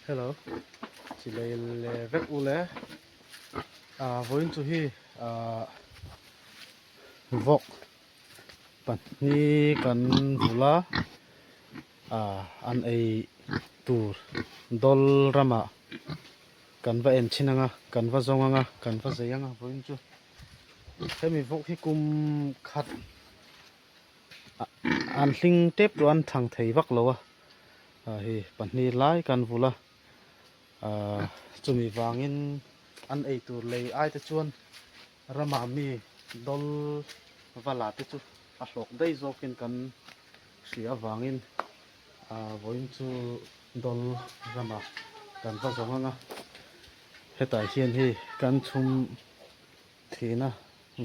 Hello. Chile vek ule. Voin chu hi vok pan ni kan vula an ei tur dol rama kan va en chinanga kan va zonganga kan va zeyanga voin chu hemi vok hi kum khat an hling tep tu an thang thei vak lowa hi pan ni lai kan vula chumi wangin an ei tur lei ai te chuan rama mi dol vala te chu a hlok dei zokin kan hria wangin voin chu dol rama kan va zonganga hetai hian hi kan chum thina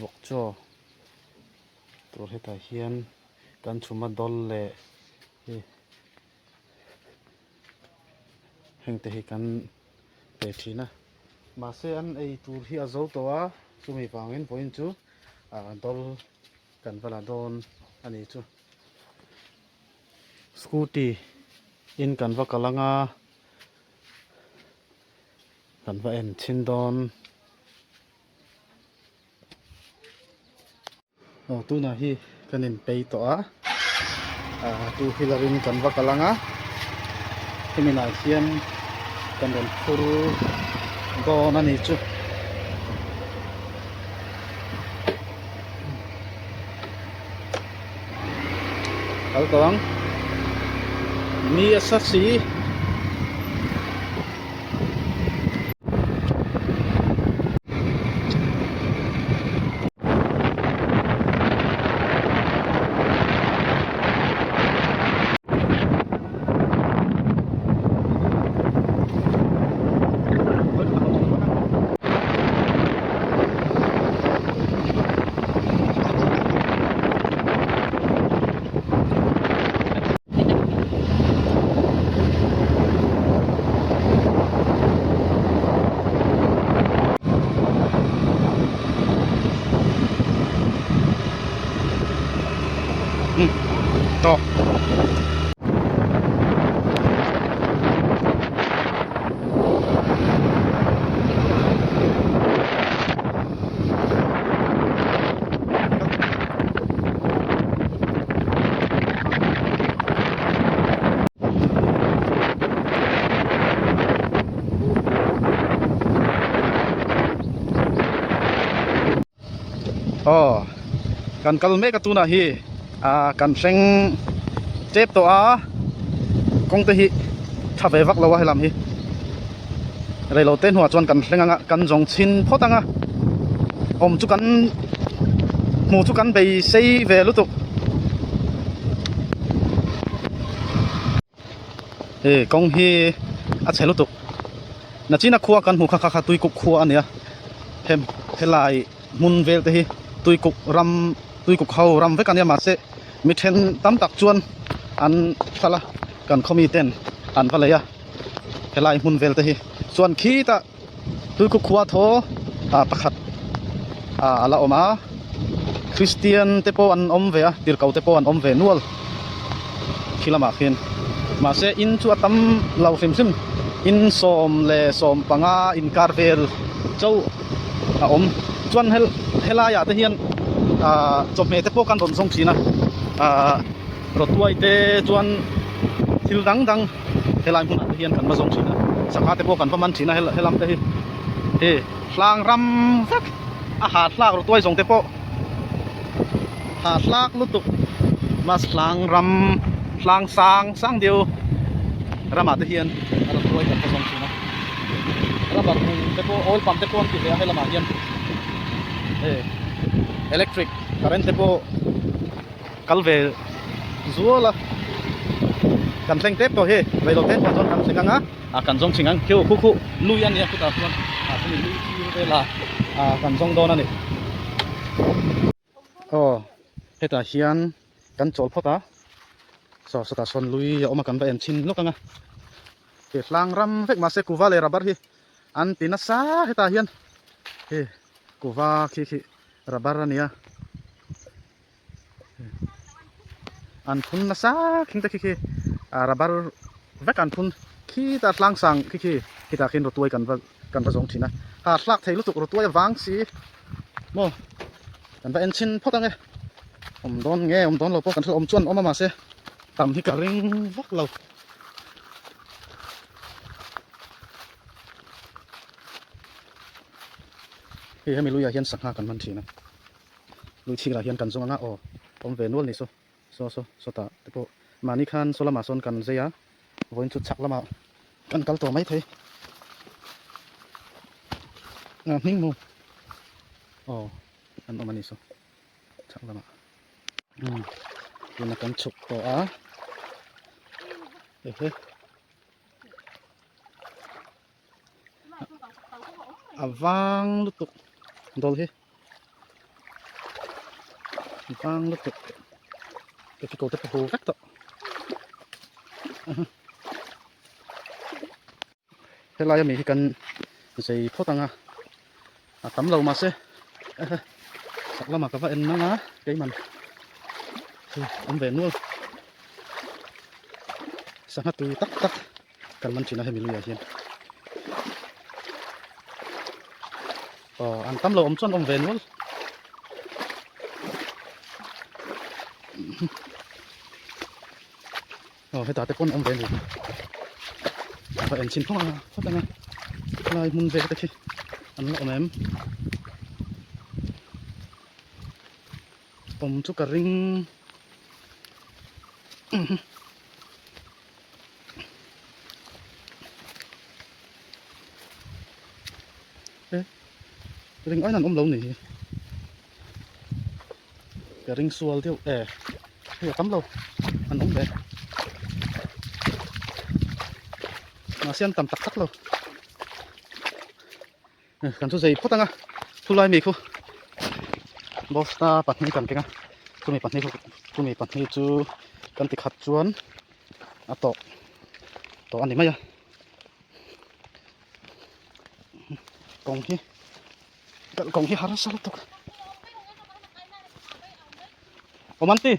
vok cho tur hetai hian kan chuma dol le hi hengte hi kan pe thina ma se an ei tur hi azo towa chumi wangin voin chu dol kan vala don ani chu scooty in kan va kalanga kan va en chin don tu na hi kanin pei to tu hilarin kan va kalanga himina hian kan ron phur don ani chu kaltawang mi asasi to kan kalme ka tuna hi kan seng chep to kong te hi thave vak lawa helam hi reilo ten huwa chuan kan hlenga kan jong chin photanga om chu kan mu chu kan bei sei ve lutuk kong hi a chhe lutuk na china khuwa kan hu kha kha tui kuk khuwa ania hem helai mun vel te hi tui kuk hau ram ve kan ya ma se mi then tam tak chuan an phala kan khomi ten an phala ya helai mun vel te hi chuan khi ta tui kuk khuwa tho pakhat ala oma Christian te po an om ve tir kau te po an om ve nual khilama khin ma se in chu atam lau sim in som le som panga in karvel chau om chuan helaya te hian chop me te po kan ron song china rotuai te chuan thil dang helai mun te hian kan ma song china sakha te po kan paman china helam te hi hlang ram sak ha hlak rotuai song te po ha hlak lutuk mas hlang ram hlang sang deu rama te hian rotuai kan song china rama te po oil pump te po ki le helama hian electric current te po kalve zuola kan thleng tep to he reilo ten kan kan thlenganga kan jong chingang kheu khu luian ya kuta chuan sumi lui chi vela kan jong don ani heta hian kan chol phota so ta son lui ya oma kan va en chin lokanga ke hlang ram vek ma se kuwa le rabar hi an tinasa heta hian kuwa khi rabar ania an phun na sa khing ta khi rabar vek an phun ขี้ตาลางสังขี้ตาเข็นรถตัวกันประสงค์ทีนะหาลักไทยรู้ตุกรถตัววางสีโมกันไปเอ็นชินพอตั้งไงโดนเราพอกันทุกจวนมาเสียต่ำที่กระริงวักเราให้ไม่รู้อยากเห็นสักหากันมันทีนะรู้ที่เราเห็นกันสงนะเวนวลนี่โซตาแต่พอมานี่คันโซลามาซอนกันเสียวันชุดชักละมากันกัลตัวไม่เทนิ่งมูอันออกมานี่ชักละมาดูนักกันฉุกตัววางลุตุกดอลวางลุตุกก็จะโกตะปูกักต่อเฮ้ยเราจะมีกันใส่พอตังตั้มเรามาเสียสักละมากับว่าเอ็นนะไก่มันเวนวลสักตุยตักกันมันชินะให้มีลุยเฮียนอันตั้มเราจนเวนวลให้ตาเตปนเวนวลพอเอ็นชินเข้ามาพอตังลายมุนเวกตะกี้อันละแม่ผมจุกกระริงริงอ้อยนั่นลงนี่กระริงสวลเที่ยวเที่ยวตั้มเราอันเลยมาเสียนต่ำตักเรากันทุกสิ่งพอตั้งทุลายมีคู่บอสตาปัดนี้กันกันทุมีปัดนี้จูกันติดขัดจวนต่ออันนี้ไหมกองที่harus salah tuh mati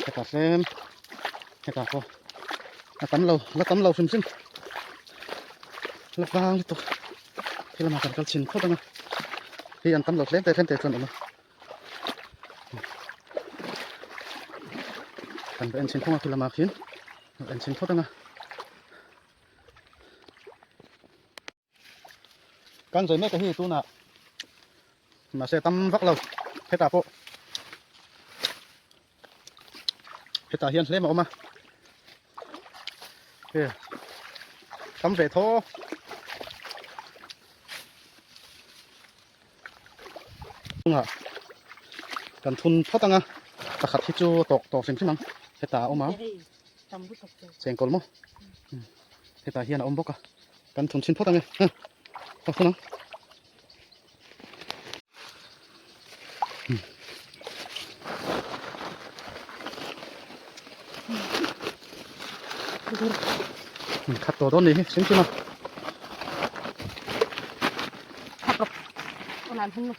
kita sem kita apa latam lau sim lebang itu kita makan kalcin kau tengah yang tam lau lente cuan apa kan bensin kau kita makin bensin kau tengahกันใจไม่กระหิ้วตัวน่ะมาเสตั้มวักเราเฮตาโปเฮตาเฮียนเล่มาออกมาตั้มเวทโธกันทุนพอตั้งตะขัดที่จูตกเสียงที่มังเฮตาออกมาเสียงกลมเฮตาเฮียนอมบกกันทุนชิ้นพอตั้งขอบคุณนะขัดตัวต้นนี้ชิ้นมาครับนานทั้งหมด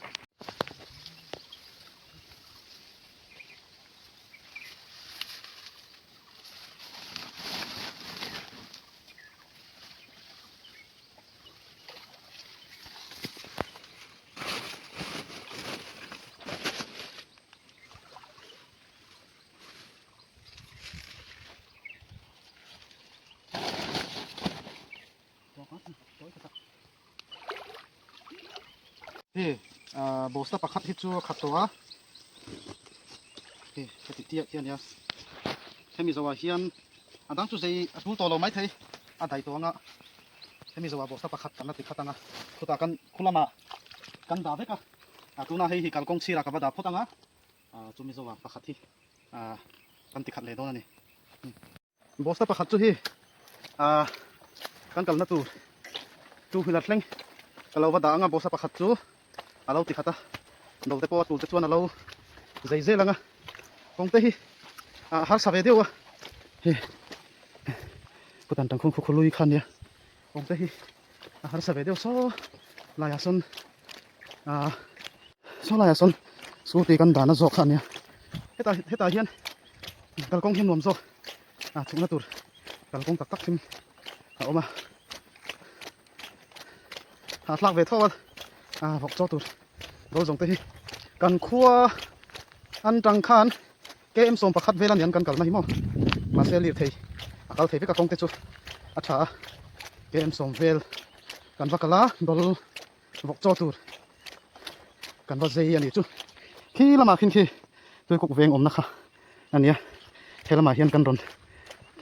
โบสถ์ประคัดที่จูขัดตัวติดเตี้ยเนี่ยให้มีสวัสดิ์เฮียนอันตั้งจุดใส่ตัวตัวเราไม่เทอันใดตัวงั้นให้มีสวัสดิ์โบสถ์ประคัดกันนะติดขัดตั้งคุณตากันคุณละมากันดาเด็กตัวน่าให้การกองชีรักกับดาพอตั้งจุมีสวัสดิ์ประคัดที่กันติดขัดเลยตัวนั่นนี่โบสถ์ประคัดจุที่กันกันนะจูหิลัดเล่งkalau pada anga bosa pakat tu alau ti kata dol te po tu te chuan alau zai langa kong te hi har sa ve deu he putan tang khung khului khan ya kong te hi har sa ve deu so la ya son su ti kan dana zo khan ya heta hian kal kong him nom zo ชุกนะตูดกันคงตักทิมเอามาหลักเวทว่าบอกจอตูดโดนส่งไปกันครัวอันจังคานเกมส่งประคัดเวลาเนียนกันกันมาหิมอมาเซลีเทยกัลเทยไปกับตรงเตจูอัฐาเกมส่งเวลกันวักลาดอลบอกจอตูดกันว่าเจียนี่จูขี้ละมาขึ้นขี้ตัวกุกเวงอมนะคะอันนี้เทละมาเฮียนกันรอน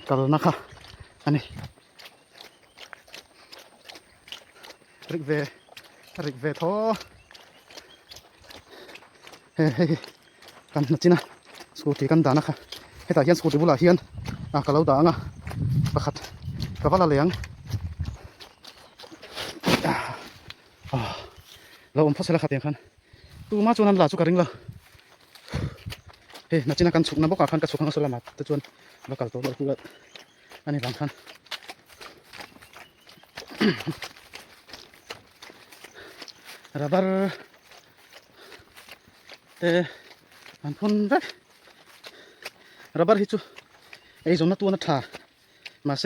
กันนะคะอันนี้ริกเวท้อเฮ้กันนัดจีนะสกูตีกันด่านะคะให้ตาเฮียนสกูตีบุหรี่เฮียนกันเราด่างประคัดกับว่าละเลี้ยงเราอมพัชระขัดเตียงคันตู้มาจวนนั้นหลาจุกกระริงละเฮ้นัดจีนะกันสุกน้ำบกคันกันสุกข้างสุดละมาตะจวนบักกัลโตเราคืออันนี้บางคันระบาร์อันพ้นเว้ยระบาร์ฮิจูไอ้จงนัดตัวนัดท่ามาเส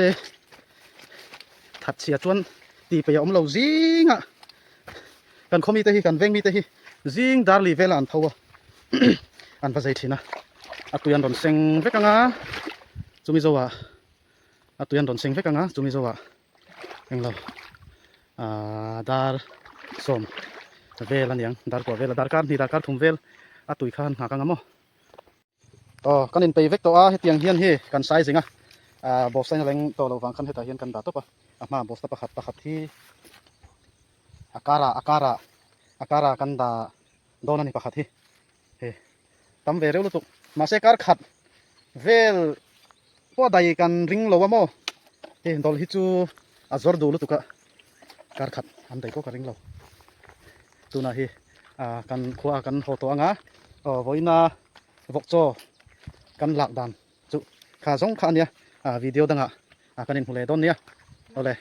ถัดเสียจวนตีไปอมเราซิงกันคอมีเตhiกันเวงมีเตhiซิงดาร์ลีเวลอันเท่าอันภาษาไทยนะตุยันโดนเซ็งเวกังจุมิโซวะตุยันโดนเซ็งเวกังจุมิโซวะเองเราดาร์สมเวลันยังดาร์กว่าเวลดาร์การนี่ดาร์การทุ่มเวลตุยขันหากังมั้งต่อกันอินไปเวกตัวเฮียงเฮียนเฮกันไซสิงบอกไซน์แรงตัวเราฟังคันเฮตาเฮียนกันดาตัวปะมาบอกสประคัดที่อาการะกันดาโดนนี่ประคัดที่เฮตั้มเวเร็วลุตุมาเสการขัดเวลพวกใดกันริงโลวะโมเฮดอลฮิจูจอร์ดูลุตุกะการขัดอันใดก็การริงโลตัวน่ะเฮกันขวากันโหตัวงะวันน่ะบอกโจกันหลักดันจุขาส่งขาเนี่ยวิดีโอดังกันอินหูเลยต้นเนี่ยเอาเลย